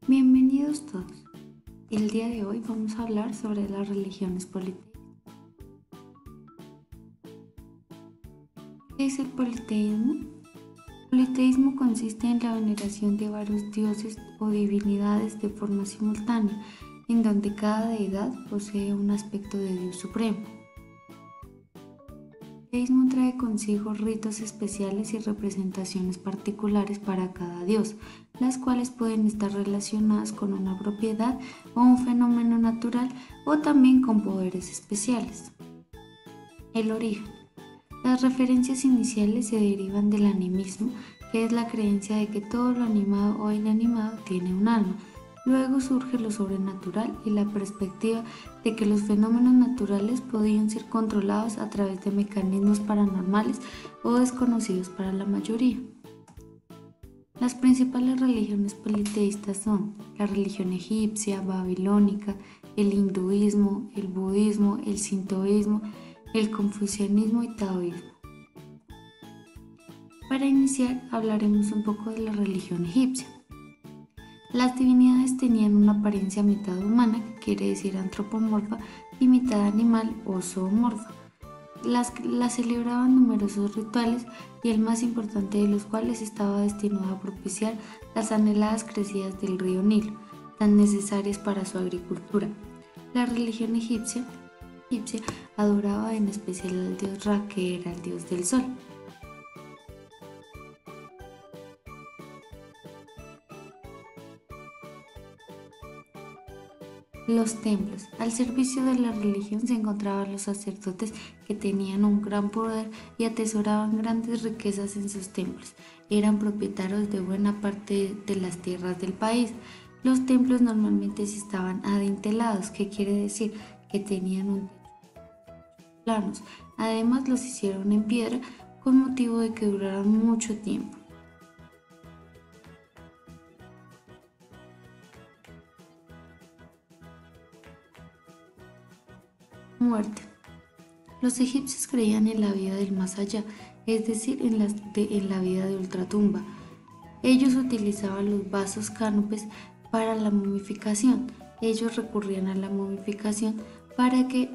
Bienvenidos todos. El día de hoy vamos a hablar sobre las religiones politeístas. ¿Qué es el politeísmo? El politeísmo consiste en la veneración de varios dioses o divinidades de forma simultánea, en donde cada deidad posee un aspecto de Dios supremo. El politeísmo trae consigo ritos especiales y representaciones particulares para cada dios, las cuales pueden estar relacionadas con una propiedad o un fenómeno natural o también con poderes especiales. El origen. Las referencias iniciales se derivan del animismo, que es la creencia de que todo lo animado o inanimado tiene un alma. Luego surge lo sobrenatural y la perspectiva de que los fenómenos naturales podían ser controlados a través de mecanismos paranormales o desconocidos para la mayoría. Las principales religiones politeístas son la religión egipcia, babilónica, el hinduismo, el budismo, el sintoísmo, el confucianismo y taoísmo. Para iniciar, hablaremos un poco de la religión egipcia. Las divinidades tenían una apariencia mitad humana, que quiere decir antropomorfa, y mitad animal o zoomorfa. Las celebraban numerosos rituales y el más importante de los cuales estaba destinado a propiciar las anheladas crecidas del río Nilo, tan necesarias para su agricultura. La religión egipcia adoraba en especial al dios Ra, que era el dios del sol. Los templos. Al servicio de la religión se encontraban los sacerdotes que tenían un gran poder y atesoraban grandes riquezas en sus templos. Eran propietarios de buena parte de las tierras del país. Los templos normalmente estaban adintelados, que quiere decir que tenían un techo planos. Además los hicieron en piedra con motivo de que duraran mucho tiempo. Muerte. Los egipcios creían en la vida del más allá, es decir, en la vida de ultratumba. Ellos utilizaban los vasos cánopes para la momificación. Ellos recurrían a la momificación para que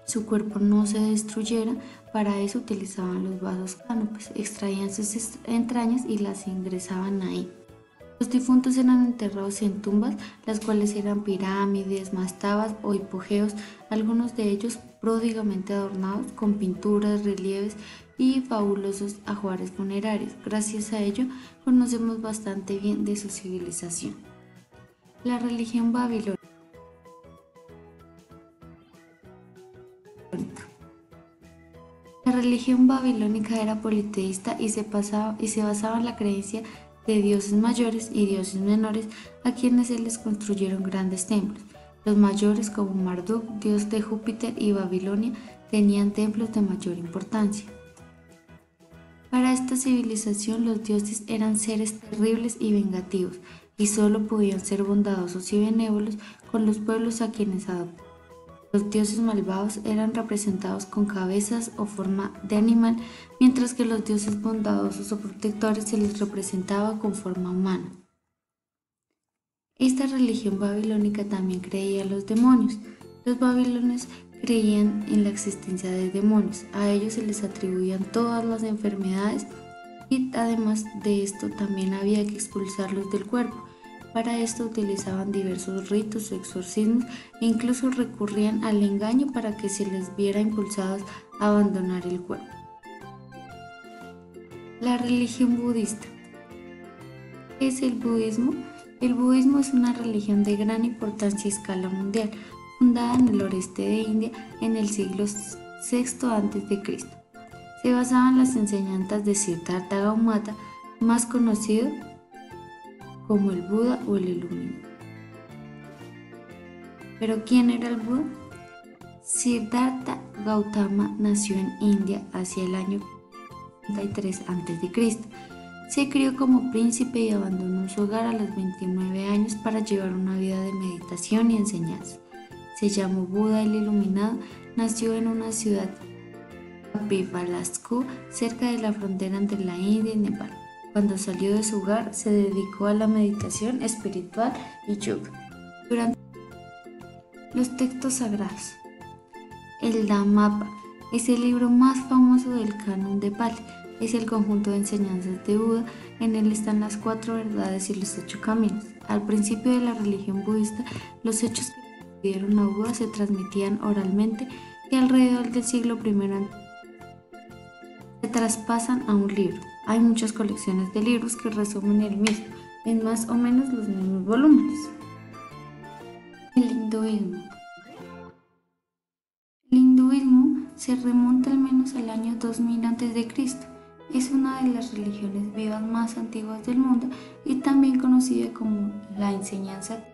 su cuerpo no se destruyera. Para eso utilizaban los vasos cánopes, extraían sus entrañas y las ingresaban ahí. Los difuntos eran enterrados en tumbas, las cuales eran pirámides, mastabas o hipogeos, algunos de ellos pródigamente adornados con pinturas, relieves y fabulosos ajuares funerarios. Gracias a ello, conocemos bastante bien de su civilización. La religión babilónica. La religión babilónica era politeísta y se basaba en la creencia de dioses mayores y dioses menores a quienes se les construyeron grandes templos. Los mayores, como Marduk, dios de Júpiter, y Babilonia, tenían templos de mayor importancia. Para esta civilización los dioses eran seres terribles y vengativos, y solo podían ser bondadosos y benévolos con los pueblos a quienes adoptaban. Los dioses malvados eran representados con cabezas o forma de animal, mientras que los dioses bondadosos o protectores se les representaba con forma humana. Esta religión babilónica también creía en los demonios. Los babilonios creían en la existencia de demonios. A ellos se les atribuían todas las enfermedades y además de esto también había que expulsarlos del cuerpo. Para esto utilizaban diversos ritos o exorcismos e incluso recurrían al engaño para que se les viera impulsados a abandonar el cuerpo. La religión budista. ¿Qué es el budismo? El budismo es una religión de gran importancia a escala mundial, fundada en el oeste de India en el siglo VI a.C. Se basaba en las enseñanzas de Siddhartha Gautama, más conocido como el Buda o el Iluminado. ¿Pero quién era el Buda? Siddhartha Gautama nació en India hacia el año 33 a.C. Se crió como príncipe y abandonó su hogar a los 29 años para llevar una vida de meditación y enseñanza. Se llamó Buda el Iluminado, nació en una ciudad Bivalasco, cerca de la frontera entre la India y Nepal. Cuando salió de su hogar, se dedicó a la meditación espiritual y yoga. Durante los textos sagrados, el Dhammapa es el libro más famoso del canon de Pali. Es el conjunto de enseñanzas de Buda. En él están las 4 verdades y los 8 caminos. Al principio de la religión budista, los hechos que le sucedieron a Buda se transmitían oralmente y alrededor del siglo I se traspasan a un libro. Hay muchas colecciones de libros que resumen el mismo, en más o menos los mismos volúmenes. El hinduismo. El hinduismo se remonta al menos al año 2000 a.C. Es una de las religiones vivas más antiguas del mundo y también conocida como la enseñanza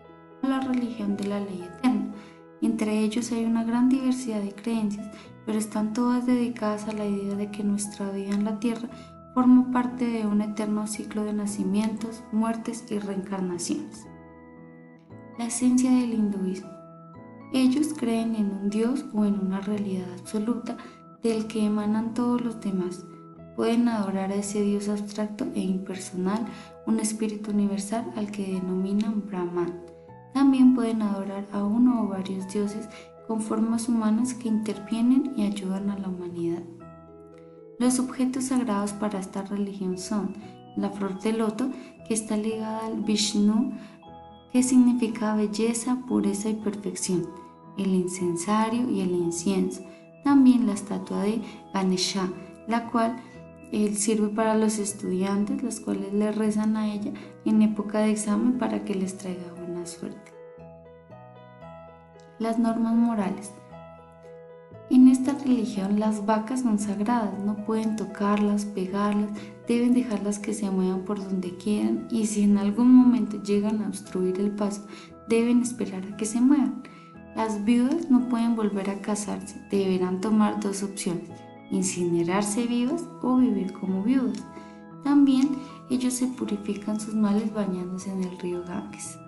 o la religión de la ley eterna. Entre ellos hay una gran diversidad de creencias, pero están todas dedicadas a la idea de que nuestra vida en la tierra forma parte de un eterno ciclo de nacimientos, muertes y reencarnaciones. La esencia del hinduismo. Ellos creen en un Dios o en una realidad absoluta del que emanan todos los demás. Pueden adorar a ese Dios abstracto e impersonal, un espíritu universal al que denominan Brahman. También pueden adorar a uno o varios dioses con formas humanas que intervienen y ayudan a la humanidad. Los objetos sagrados para esta religión son la flor de loto, que está ligada al Vishnu, que significa belleza, pureza y perfección, el incensario y el incienso. También la estatua de Ganesha, la cual sirve para los estudiantes, los cuales le rezan a ella en época de examen para que les traiga buena suerte. Las normas morales. En esta religión las vacas son sagradas, no pueden tocarlas, pegarlas, deben dejarlas que se muevan por donde quieran y si en algún momento llegan a obstruir el paso, deben esperar a que se muevan. Las viudas no pueden volver a casarse, deberán tomar 2 opciones: incinerarse vivas o vivir como viudas. También ellos se purifican sus males bañándose en el río Ganges.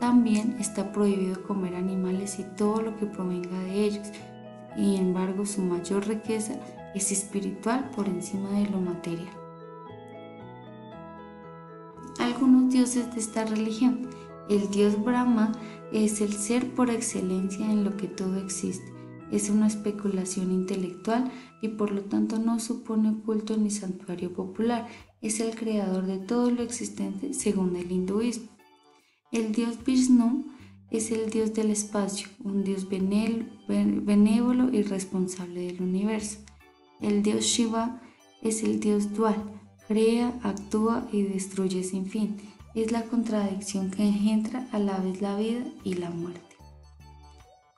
También está prohibido comer animales y todo lo que provenga de ellos. Sin embargo, su mayor riqueza es espiritual por encima de lo material. Algunos dioses de esta religión. El dios Brahma es el ser por excelencia en lo que todo existe. Es una especulación intelectual y por lo tanto no supone culto ni santuario popular. Es el creador de todo lo existente según el hinduismo. El dios Vishnu es el dios del espacio, un dios benévolo y responsable del universo. El dios Shiva es el dios dual, crea, actúa y destruye sin fin. Es la contradicción que engendra a la vez la vida y la muerte.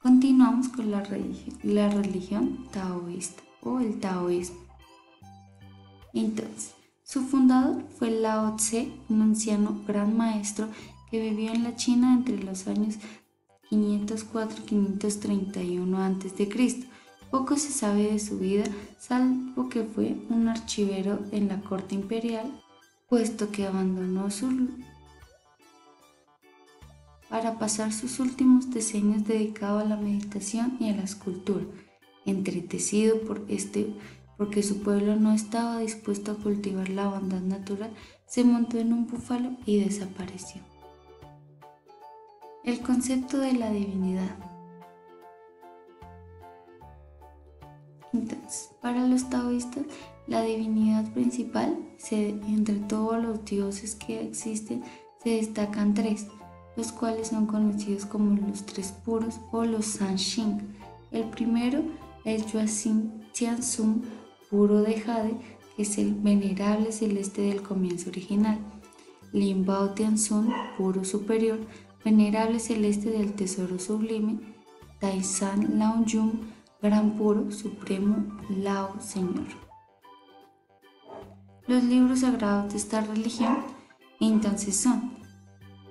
Continuamos con la religión taoísta o el taoísmo. Entonces, su fundador fue Lao Tse, un anciano gran maestro que vivió en la China entre los años 504 y 531 a.C. Poco se sabe de su vida, salvo que fue un archivero en la corte imperial, puesto que abandonó para pasar sus últimos decenios dedicado a la meditación y a la escultura, entretecido porque su pueblo no estaba dispuesto a cultivar la bondad natural, se montó en un búfalo y desapareció. El concepto de la divinidad. Entonces, para los taoístas, la divinidad principal, entre todos los dioses que existen, se destacan 3, los cuales son conocidos como los 3 puros o los Sanshing. El primero es Yuanxin Tianzun, puro de jade, que es el venerable celeste del comienzo original. Lin Bao Tianzun, puro superior, venerable celeste del tesoro sublime. Taizan Lao Yun, gran puro, supremo, Lao Señor. Los libros sagrados de esta religión entonces son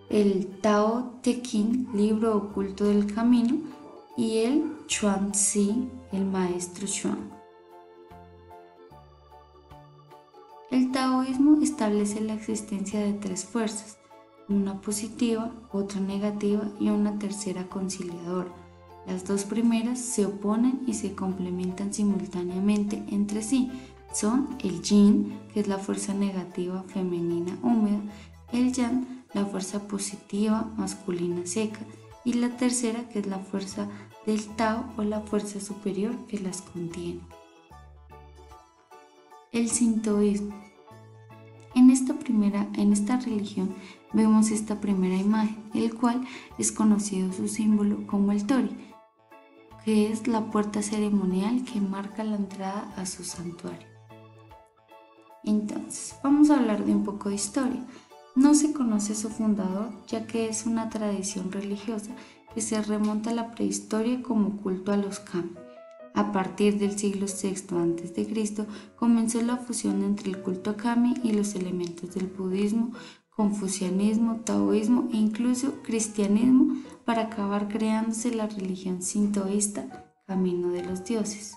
el Tao Te Ching, libro oculto del camino, y el Chuan Tzu, el maestro Chuan. El taoísmo establece la existencia de 3 fuerzas, una positiva, otra negativa y una tercera conciliadora. Las 2 primeras se oponen y se complementan simultáneamente entre sí, son el yin, que es la fuerza negativa femenina húmeda, el yang, la fuerza positiva masculina seca, y la tercera, que es la fuerza del Tao o la fuerza superior que las contiene. El sintoísmo. En esta religión vemos esta primera imagen, el cual es conocido su símbolo como el tori, que es la puerta ceremonial que marca la entrada a su santuario. Entonces, vamos a hablar de un poco de historia. No se conoce su fundador, ya que es una tradición religiosa que se remonta a la prehistoria como culto a los kami. A partir del siglo VI a.C. comenzó la fusión entre el culto kami y los elementos del budismo, confucianismo, taoísmo e incluso cristianismo para acabar creándose la religión sintoísta, camino de los dioses.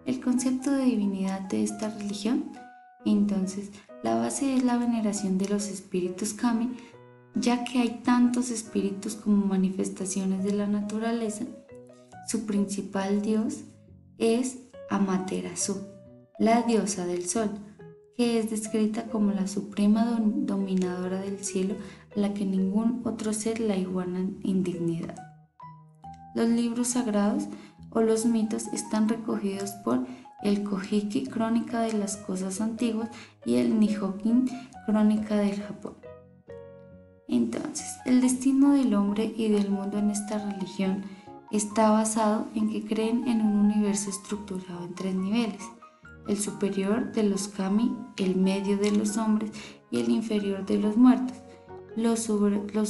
El concepto de divinidad de esta religión, entonces, la base es la veneración de los espíritus kami, ya que hay tantos espíritus como manifestaciones de la naturaleza. Su principal dios es Amaterasu, la diosa del sol, que es descrita como la suprema dominadora del cielo, a la que ningún otro ser la iguala en dignidad. Los libros sagrados o los mitos están recogidos por el Kojiki, Crónica de las Cosas Antiguas, y el Nihonkin, Crónica del Japón. Entonces, el destino del hombre y del mundo en esta religión está basado en que creen en un universo estructurado en 3 niveles: el superior de los kami, el medio de los hombres y el inferior de los muertos. Los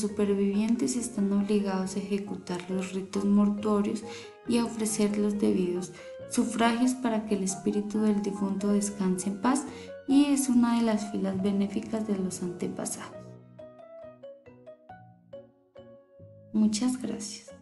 supervivientes están obligados a ejecutar los ritos mortuorios y a ofrecer los debidos sufragios para que el espíritu del difunto descanse en paz, y es una de las filas benéficas de los antepasados. Muchas gracias.